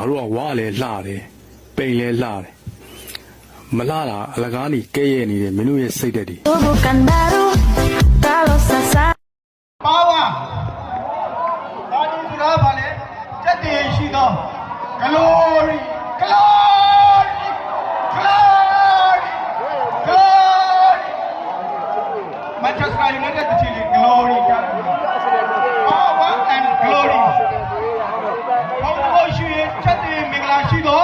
တို့ကဝါလည်းလှတယ်ပိန်လည်းလှတယ်မလှတာအလကားနေကဲရဲ့နေတယ်မင်းတို့ရဲ့စိတ်သက်တွေပါဝါတာဒီစကားပါလေစက်တည်ရှိသော glory glory glory glory Manchester United တချီလေး glory ကြတယ် power and glory ဘုံဘုံရှိရင်စက်တည်မင်္ဂလာရှိသော